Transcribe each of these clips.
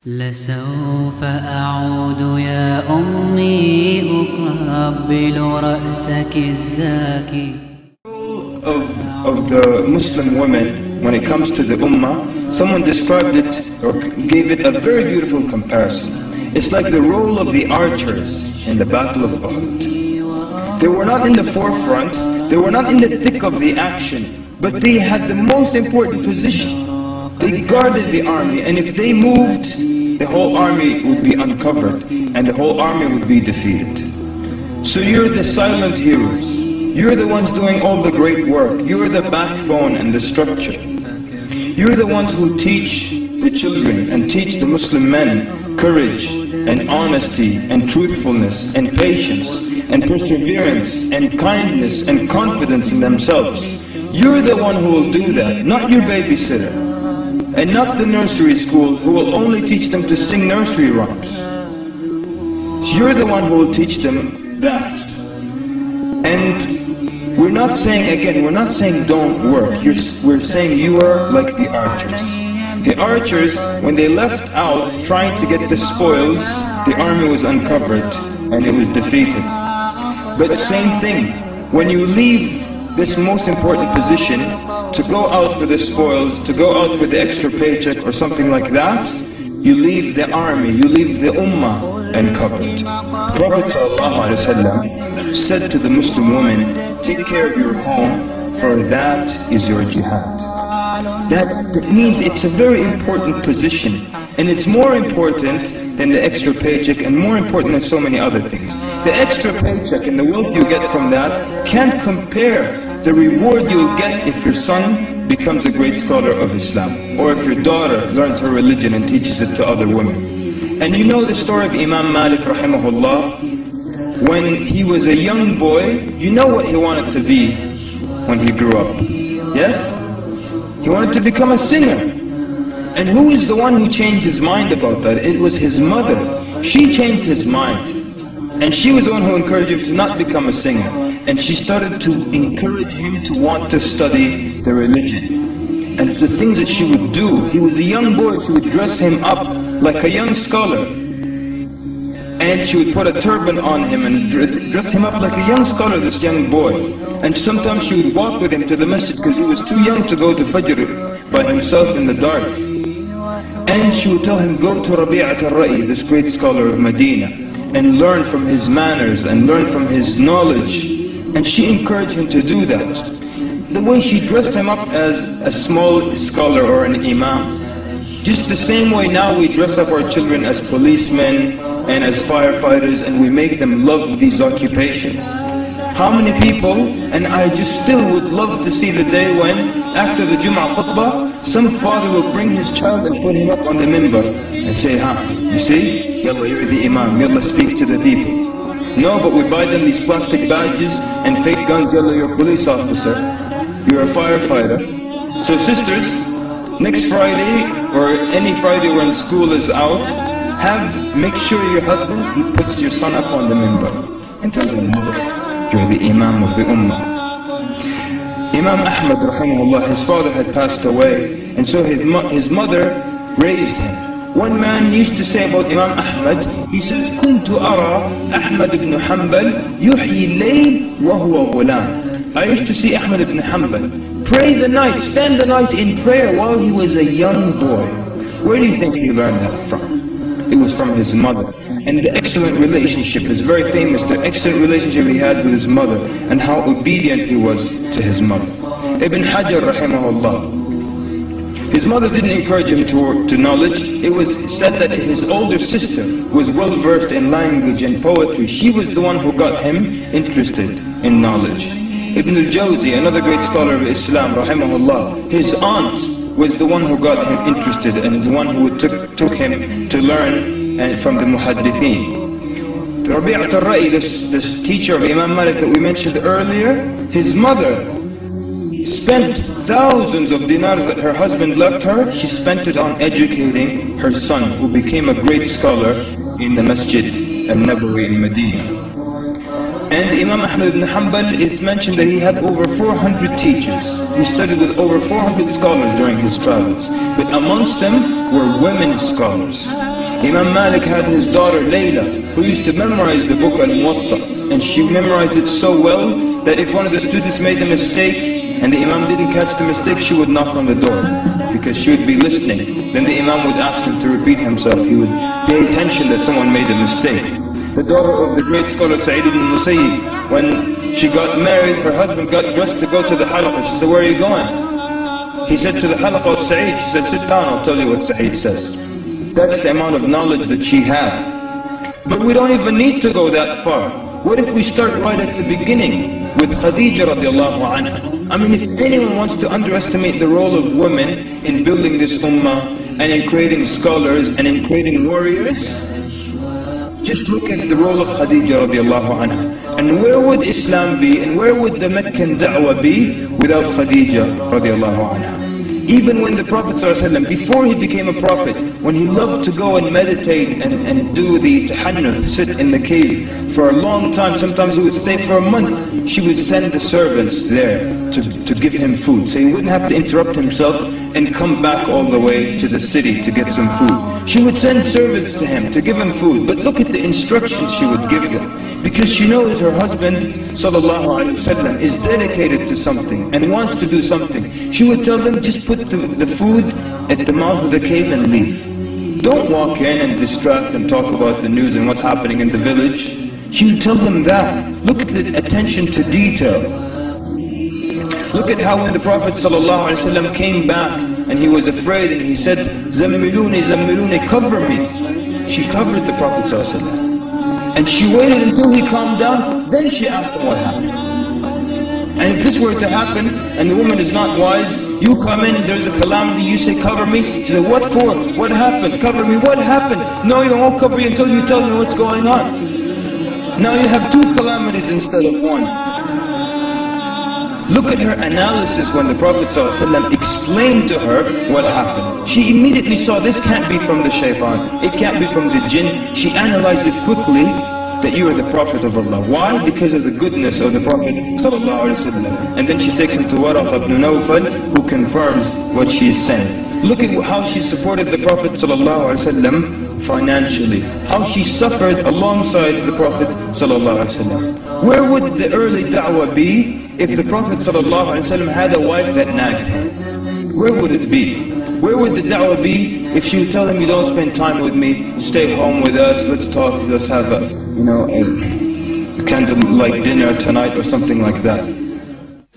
لسوف أعود يا أمي أقبل رأسك الزاكي. Of the Muslim women, when it comes to the ummah, someone described it or gave it a very beautiful comparison. It's like the role of the archers in the battle of Uhud. They were not in the forefront, they were not in the thick of the action, but they had the most important position. They guarded the army, and if they moved, the whole army would be uncovered and the whole army would be defeated. So you're the silent heroes. You're the ones doing all the great work. You're the backbone and the structure. You're the ones who teach the children and teach the Muslim men courage and honesty and truthfulness and patience and perseverance and kindness and confidence in themselves. You're the one who will do that, not your babysitter. And not the nursery school who will only teach them to sing nursery rhymes. You're the one who will teach them that. And we're not saying, again, we're not saying don't work. We're saying you are like the archers. The archers, when they left out trying to get the spoils, the army was uncovered and it was defeated. But same thing, when you leave this most important position to go out for the spoils, to go out for the extra paycheck or something like that, you leave the army, you leave the ummah uncovered. Prophet ﷺ said to the Muslim woman, take care of your home, for that is your jihad. That means it's a very important position, and it's more important than the extra paycheck and more important than so many other things. The extra paycheck and the wealth you get from that can't compare the reward you'll get if your son becomes a great scholar of Islam, or if your daughter learns her religion and teaches it to other women. And you know the story of Imam Malik rahimahullah. When he was a young boy, you know what he wanted to be when he grew up. Yes? He wanted to become a singer. And who is the one who changed his mind about that? It was his mother. She changed his mind. And she was the one who encouraged him to not become a singer. And she started to encourage him to want to study the religion. And the things that she would do, he was a young boy, she would dress him up like a young scholar. And she would put a turban on him and dress him up like a young scholar, this young boy. And sometimes she would walk with him to the masjid because he was too young to go to Fajr by himself in the dark. And she would tell him, go to Rabi'at al-Ra'i, this great scholar of Medina, and learn from his manners and learn from his knowledge. And she encouraged him to do that. The way she dressed him up as a small scholar or an imam. Just the same way now we dress up our children as policemen and as firefighters, and we make them love these occupations. How many people, and I just still would love to see the day when, after the Jum'ah khutbah, some father will bring his child and put him up on the minbar and say, you see, yalla, you're the imam, yalla, speak to the people. No, but we buy them these plastic badges and fake guns, yalla, you're a police officer, you're a firefighter. So sisters, next Friday, or any Friday when school is out, make sure your husband, he puts your son up on the minbar and tells him, look, you're the imam of the ummah. Imam Ahmad rahimahullah, his father had passed away, and so his mother raised him. One man used to say about Imam Ahmad, he says, كنت أرى أحمد بن حنبل يحيي الليل وهو غلام. I used to see Ahmad ibn Hanbal pray the night, stand the night in prayer while he was a young boy. Where do you think he learned that from? It was from his mother. And the excellent relationship is very famous, the excellent relationship he had with his mother and how obedient he was to his mother. Ibn Hajar rahimahullah, his mother didn't encourage him to knowledge. It was said that his older sister was well versed in language and poetry. She was the one who got him interested in knowledge. Ibn al-Jawzi, another great scholar of Islam rahimahullah, his aunt was the one who got him interested and the one who took him to learn from the muhaddithin. Rabi'at al-Ra'i, this teacher of Imam Malik that we mentioned earlier, his mother spent thousands of dinars that her husband left her. She spent it on educating her son, who became a great scholar in the Masjid al-Nabawi in Medina. And Imam Ahmad ibn Hanbal is mentioned that he had over 400 teachers. He studied with over 400 scholars during his travels. But amongst them were women scholars. Imam Malik had his daughter Layla, who used to memorize the book Al-Muwatta. And she memorized it so well that if one of the students made a mistake and the Imam didn't catch the mistake, she would knock on the door, because she would be listening. Then the Imam would ask him to repeat himself. He would pay attention that someone made a mistake. The daughter of the great scholar Sa'id ibn Musayyib, when she got married, her husband got dressed to go to the halaqah. She said, "Where are you going?" He said, "To the halaqah of Sa'id." She said, "Sit down, I'll tell you what Sa'id says." That's the amount of knowledge that she had. But we don't even need to go that far. What if we start right at the beginning with Khadija radiallahu anha? I mean, if anyone wants to underestimate the role of women in building this ummah and in creating scholars and in creating warriors, just look at the role of Khadija radiallahu anha. And where would Islam be and where would the Meccan da'wah be without Khadija radiallahu anha? Even when the Prophet ﷺ, before he became a prophet, when he loved to go and meditate and do the tahannuth, sit in the cave for a long time, sometimes he would stay for a month, she would send the servants there to give him food. So he wouldn't have to interrupt himself and come back all the way to the city to get some food. She would send servants to him to give him food. But look at the instructions she would give them. Because she knows her husband ﷺ is dedicated to something and wants to do something. She would tell them, just put the food at the mouth of the cave and leave. Don't walk in and distract and talk about the news and what's happening in the village. She would tell them that. Look at the attention to detail. Look at how when the Prophet ﷺ came back and he was afraid and he said, "Zammiluni, zammiluni, cover me." She covered the Prophet ﷺ. And she waited until he calmed down, then she asked him what happened. And if this were to happen, and the woman is not wise, you come in, there's a calamity, you say, "Cover me." She said, "What for? What happened? Cover me, what happened?" "No, you won't cover you until you tell me what's going on." Now you have two calamities instead of one. Look at her analysis when the Prophet ﷺ explained to her what happened. She immediately saw this can't be from the shaitan, it can't be from the jinn. She analyzed it quickly, that you are the Prophet of Allah. Why? Because of the goodness of the Prophet ﷺ. And then she takes him to Waraq ibn Nawfal, who confirms what she is saying. Look at how she supported the Prophet ﷺ financially, how she suffered alongside the Prophet ﷺ. Where would the early da'wah be if the Prophet ﷺ had a wife that nagged him? Where would it be? Where would the da'wah be if she would tell him, "You don't spend time with me, stay home with us, let's talk, let's have a candlelight dinner tonight," or something like that.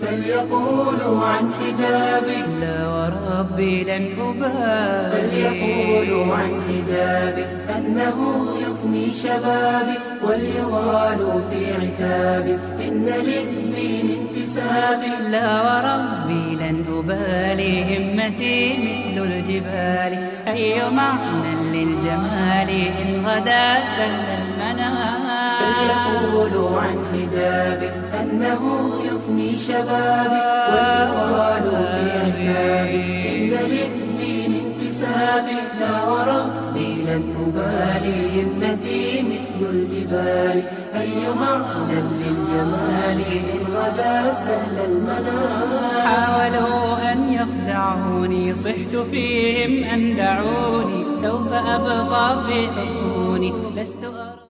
فليقولوا عن حجابي لا وربي لن أبالي فليقولوا عن حجابي أنه يفني شبابي وليغالوا في عتابي إن للدين انتسابي لا وربي لن أبالي همتي مثل الجبال أي معنى للجمال إن غدا سل المنام فليقولوا عن حجابي أنه يفني شبابي واليغالوا في عتابي إن للدين انتسابي لا وربي لن أبالي همتي مثل الجبال أي معنى للجمال إن غدا سهل المنام حاولوا أن يخدعوني صحت فيهم أن دعوني سوف أبقى في حصوني لست